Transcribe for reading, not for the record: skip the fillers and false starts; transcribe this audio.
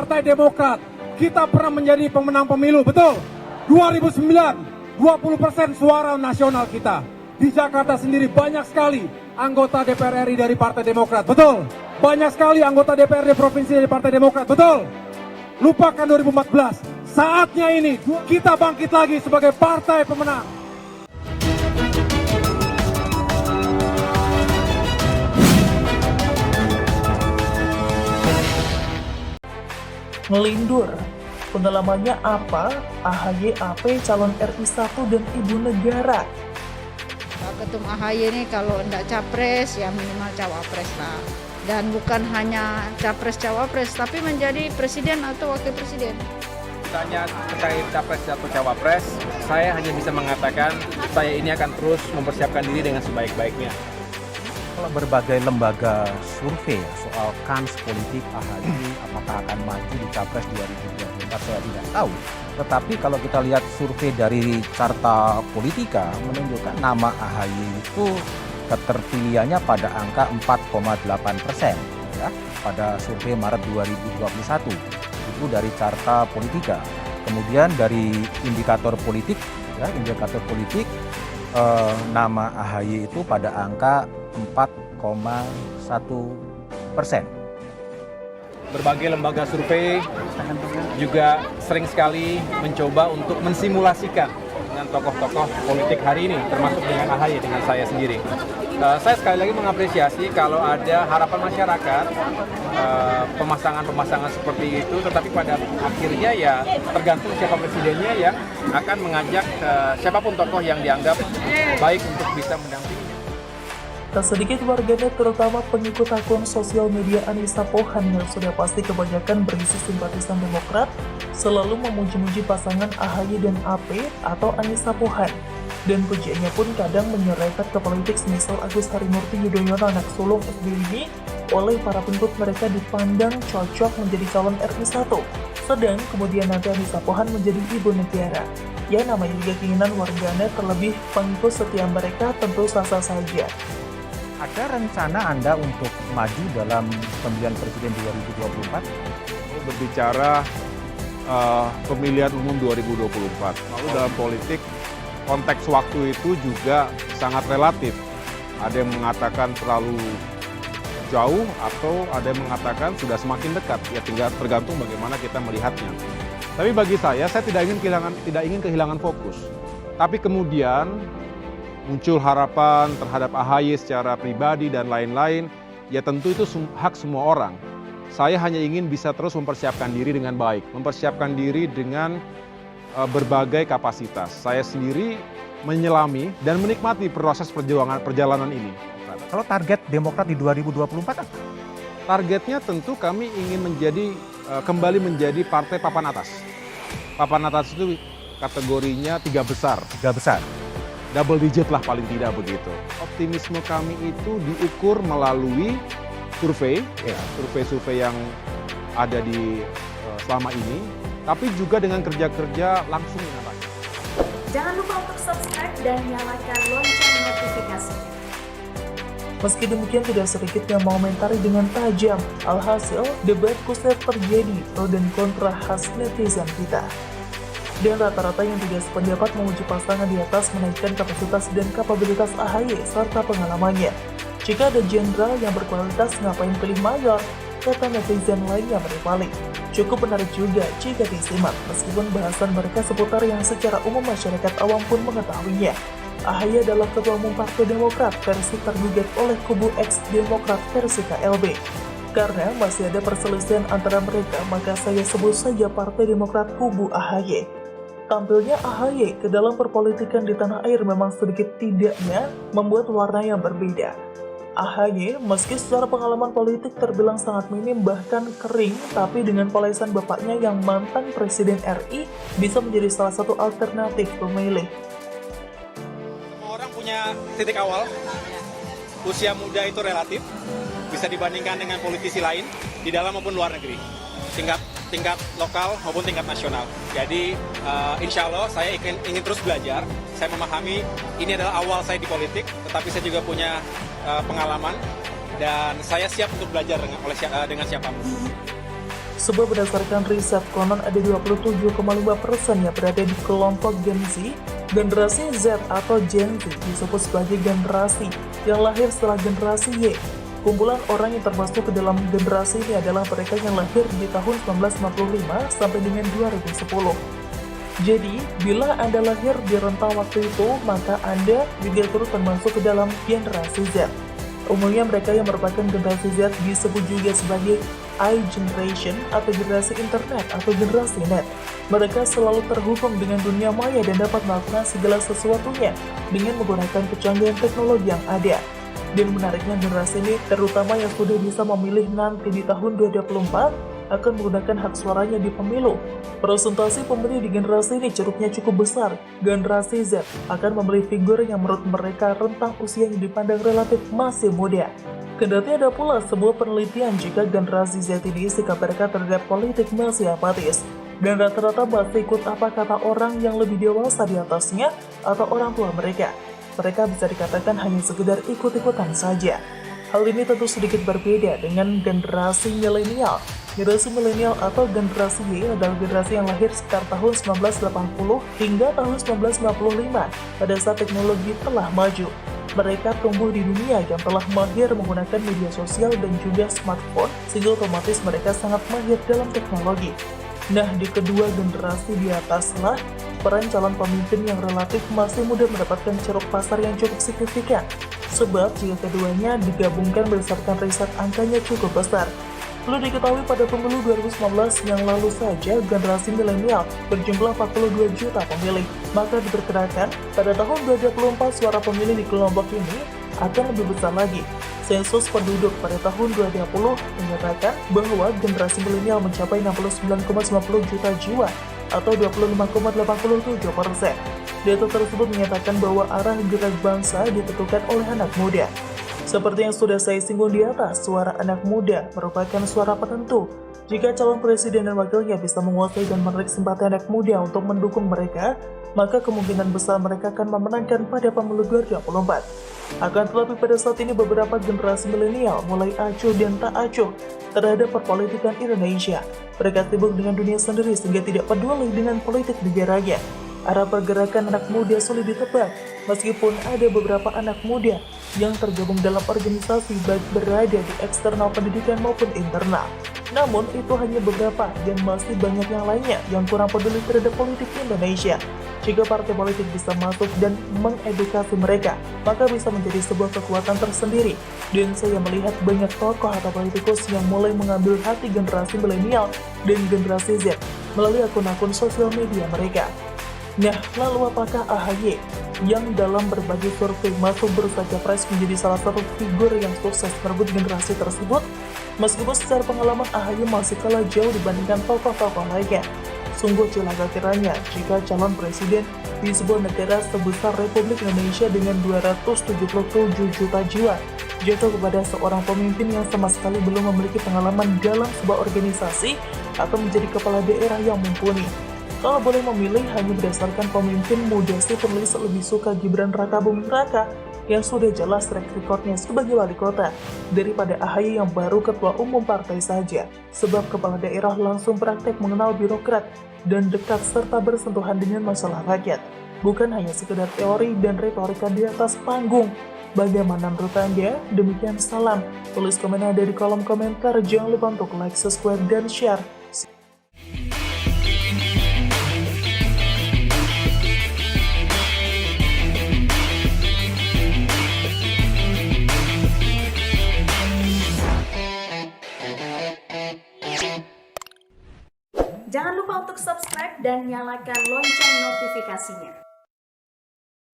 Partai Demokrat, kita pernah menjadi pemenang pemilu, betul? 2009, 20% suara nasional kita. Di Jakarta sendiri banyak sekali anggota DPR RI dari Partai Demokrat, betul? Banyak sekali anggota DPRD Provinsi dari Partai Demokrat, betul? Lupakan 2014, saatnya ini kita bangkit lagi sebagai partai pemenang. Ngelindur, pengalamannya apa? AHY AP calon RI 1 dan ibu negara. Pak Ketum AHY ini kalau enggak capres ya minimal cawapres lah. Dan bukan hanya capres-cawapres tapi menjadi presiden atau wakil presiden. Tanya terkait capres atau cawapres, saya hanya bisa mengatakan saya ini akan terus mempersiapkan diri dengan sebaik-baiknya. Kalau berbagai lembaga survei soal kans politik AHY apakah akan maju di Capres 2024 saya tidak tahu. Tetapi kalau kita lihat survei dari Carta Politika menunjukkan nama AHY itu keterpilihannya pada angka 4,8% ya, pada survei Maret 2021. Itu dari Carta Politika. Kemudian dari indikator politik ya, nama AHY itu pada angka 4,1%. Berbagai lembaga survei juga sering sekali mencoba untuk mensimulasikan dengan tokoh-tokoh politik hari ini, termasuk dengan AHY, dengan saya sendiri. Saya sekali lagi mengapresiasi kalau ada harapan masyarakat, pemasangan-pemasangan seperti itu, tetapi pada akhirnya ya tergantung siapa presidennya yang akan mengajak siapapun tokoh yang dianggap baik untuk bisa mendampingi. Tak sedikit warganet terutama pengikut akun sosial media Anissa Pohan yang sudah pasti kebanyakan berisi simpatisan Demokrat selalu memuji-muji pasangan AHY dan AP atau Anissa Pohan. Dan pujiannya pun kadang menyerempet ke politik semisal Agus Harimurti Yudhoyono anak sulung SBY ini oleh para pengikut mereka dipandang cocok menjadi calon RI 1. Sedang kemudian nanti Anissa Pohan menjadi ibu negara. Ya namanya juga keinginan warganet terlebih pengikut setia mereka tentu sah-sah saja. Ada rencana Anda untuk maju dalam pemilihan presiden 2024? Berbicara pemilihan umum 2024. Lalu dalam politik, konteks waktu itu juga sangat relatif. Ada yang mengatakan terlalu jauh atau ada yang mengatakan sudah semakin dekat. Ya tinggal tergantung bagaimana kita melihatnya. Tapi bagi saya tidak ingin kehilangan fokus. Tapi kemudian muncul harapan terhadap AHY secara pribadi dan lain-lain, ya tentu itu hak semua orang. Saya hanya ingin bisa terus mempersiapkan diri dengan baik, mempersiapkan diri dengan berbagai kapasitas. Saya sendiri menyelami dan menikmati proses perjalanan ini. Kalau target Demokrat di 2024 apa? Targetnya tentu kami ingin kembali menjadi partai papan atas. Papan atas itu kategorinya 3 besar. 3 besar. Double digit lah paling tidak begitu. Optimisme kami itu diukur melalui survei, survei-survei yang ada di selama ini, tapi juga dengan kerja-kerja langsung dengan rakyat. Jangan lupa untuk subscribe dan nyalakan lonceng notifikasi. Meski demikian tidak sedikit yang mengomentari dengan tajam. Alhasil, debat kusir terjadi pro dan kontra khas netizen kita. Dan rata-rata yang tidak sependapat memuji pasangan di atas menaikkan kapasitas dan kapabilitas AHY serta pengalamannya. Jika ada jenderal yang berkualitas ngapain pilih mayor, kata netizen lainnya berpaling. Cukup menarik juga jika disimak, meskipun bahasan mereka seputar yang secara umum masyarakat awam pun mengetahuinya. AHY adalah Ketua Umum Partai Demokrat versi tergugat oleh kubu ex-Demokrat versi KLB. Karena masih ada perselisihan antara mereka, maka saya sebut saja Partai Demokrat kubu AHY. Tampilnya AHY ke dalam perpolitikan di tanah air memang sedikit tidaknya membuat warna yang berbeda. AHY meski secara pengalaman politik terbilang sangat minim bahkan kering, tapi dengan polesan bapaknya yang mantan Presiden RI bisa menjadi salah satu alternatif pemilih. Orang punya titik awal, usia muda itu relatif, bisa dibandingkan dengan politisi lain di dalam maupun luar negeri. Tingkat lokal maupun tingkat nasional. Jadi insya Allah saya ingin terus belajar. Saya memahami ini adalah awal saya di politik, tetapi saya juga punya pengalaman dan saya siap untuk belajar dengan siapapun. Sebab berdasarkan riset konon ada 27,5% yang berada di kelompok Gen Z. Generasi Z atau Gen Z disebut sebagai generasi yang lahir setelah generasi Y. Kumpulan orang yang termasuk ke dalam generasi ini adalah mereka yang lahir di tahun 1995 sampai dengan 2010. Jadi, bila Anda lahir di rentang waktu itu, maka Anda juga turut termasuk ke dalam generasi Z. Umumnya mereka yang merupakan generasi Z disebut juga sebagai I-Generation atau generasi internet atau generasi net. Mereka selalu terhubung dengan dunia maya dan dapat melakukan segala sesuatunya dengan menggunakan kecanggihan teknologi yang ada. Dan menariknya generasi ini, terutama yang sudah bisa memilih nanti di tahun 2024, akan menggunakan hak suaranya di pemilu. Presentasi pemilih di generasi ini ceruknya cukup besar. Generasi Z akan memilih figur yang menurut mereka rentang usia yang dipandang relatif masih muda. Kendati ada pula sebuah penelitian jika generasi Z ini sikap mereka terhadap politik masih apatis, dan rata-rata masih ikut apa kata orang yang lebih dewasa di atasnya atau orang tua mereka. Mereka bisa dikatakan hanya sekedar ikut-ikutan saja. Hal ini tentu sedikit berbeda dengan generasi milenial. Generasi milenial atau generasi Y adalah generasi yang lahir sekitar tahun 1980 hingga tahun 1995 pada saat teknologi telah maju. Mereka tumbuh di dunia yang telah mahir menggunakan media sosial dan juga smartphone, sehingga otomatis mereka sangat mahir dalam teknologi. Nah, di kedua generasi di ataslah, peran calon pemimpin yang relatif masih muda mendapatkan ceruk pasar yang cukup signifikan. Sebab jika keduanya digabungkan berdasarkan riset, angkanya cukup besar. Perlu diketahui pada pemilu 2019 yang lalu saja, generasi milenial berjumlah 42 juta pemilih. Maka diperkirakan pada tahun 2024 suara pemilih di kelompok ini akan lebih besar lagi. Sensus penduduk pada tahun 2020 menyatakan bahwa generasi milenial mencapai 69,90 juta jiwa atau 25,87%. Data tersebut menyatakan bahwa arah gerak bangsa ditentukan oleh anak muda. Seperti yang sudah saya singgung di atas, suara anak muda merupakan suara penentu. Jika calon presiden dan wakilnya bisa menguasai dan menarik simpati anak muda untuk mendukung mereka, maka kemungkinan besar mereka akan memenangkan pada pemilu 2024. Akan tetapi pada saat ini beberapa generasi milenial mulai acuh dan tak acuh terhadap perpolitikan Indonesia. Mereka sibuk dengan dunia sendiri sehingga tidak peduli dengan politik negaranya. Arah pergerakan anak muda sulit ditebak, meskipun ada beberapa anak muda yang tergabung dalam organisasi baik berada di eksternal pendidikan maupun internal. Namun itu hanya beberapa dan masih banyak yang lainnya yang kurang peduli terhadap politik Indonesia. Jika partai politik bisa masuk dan mengedukasi mereka, maka bisa menjadi sebuah kekuatan tersendiri. Dan saya melihat banyak tokoh atau politikus yang mulai mengambil hati generasi milenial dan generasi Z melalui akun-akun sosial media mereka. Nah, lalu apakah AHY yang dalam berbagai survei masuk bursa capres menjadi salah satu figur yang sukses merebut generasi tersebut? Meskipun secara pengalaman AHY masih kalah jauh dibandingkan tokoh-tokoh lainnya. Sungguh celaka kiranya jika calon presiden di sebuah negara sebesar Republik Indonesia dengan 277 juta jiwa jatuh kepada seorang pemimpin yang sama sekali belum memiliki pengalaman dalam sebuah organisasi atau menjadi kepala daerah yang mumpuni. Kalau boleh memilih hanya berdasarkan pemimpin muda, sih penulis lebih suka Gibran Rakabuming Raka yang sudah jelas track recordnya sebagai wali kota daripada AHY yang baru ketua umum partai saja. Sebab kepala daerah langsung praktek mengenal birokrat dan dekat serta bersentuhan dengan masalah rakyat. Bukan hanya sekedar teori dan retorika di atas panggung. Bagaimana menurut Anda? Demikian salam. Tulis komen Anda di kolom komentar. Jangan lupa untuk like, subscribe, dan share. Jangan lupa untuk subscribe dan nyalakan lonceng notifikasinya.